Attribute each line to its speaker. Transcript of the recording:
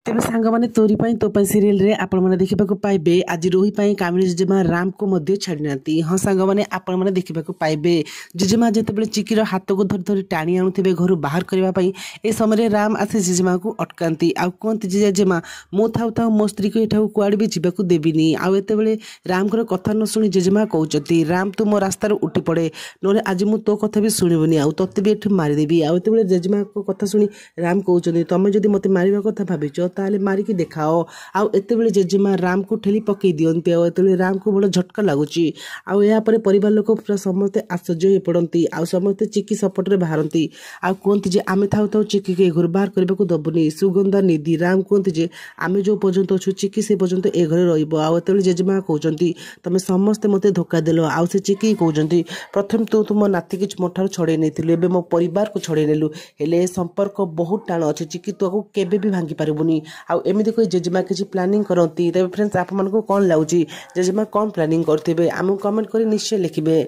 Speaker 1: तेज सांग मैंने तोरी तो सीरियल रे आपण मैंने देखा पाइबे आज रोही कामिनी जेजेमा राम को मध्य छाड़ी ना। हाँ सांग मैंने आपण मैंने देखा पाइबे जेजेमा जिते चिकीर हाथ को धरी धरी टाणी आणुवे घर बाहर करने ए समय राम आसे जेजेमा को अटकाती आउ कहती जेजेमा मो थाऊ थाऊ मो स्त्री को यहाँ कुआड़े भी जावाक देविनी आते राम को कथा न शुणी जेजेमा कहते राम तू मो रास्तार उठी पड़े ना आज मु तो कथा भी शुणुनि आउ ते भी ये मारिदेवी आते जेजेमा को कथा शुणी राम कहते तुम जब मत मार कथा भाविच ताले मारिकी देखाओ आउ एते जेजेमा राम को ठेली पकई दियंती आते राम को बड़ झटका लगुच आपर परिवार लोक पूरा समस्ते आश्चर्य हो पड़ती आउ समस्ते चिकी सपटे बाहरती आउ कहते जे आमे थाऊ थाऊ चिकी के घर बाहर करने को दबुनी सुगंधा निधि राम कहते जे आमे जो पर्यंत अच्छु चिकी से पर्यंत ए घरे रही जेजेमा कहते तुम समस्ते मत धोखा देल आउ से चिकी कहते प्रथम तू तुम नाती कि मो ठार छड़े नहीं मो परिवार को छड़े नेलु हेले संपर्क बहुत टाण अच्छे चिकी तो केबे भी भांगी पारबुनी आउ एमती कोई जेजेमा किसी प्लानिंग करती तेज फ्रेंड्स आप कौन लगुच जेजेमा कौन प्लानिंग करते आमको कमेंट कर निश्चय लिखिए।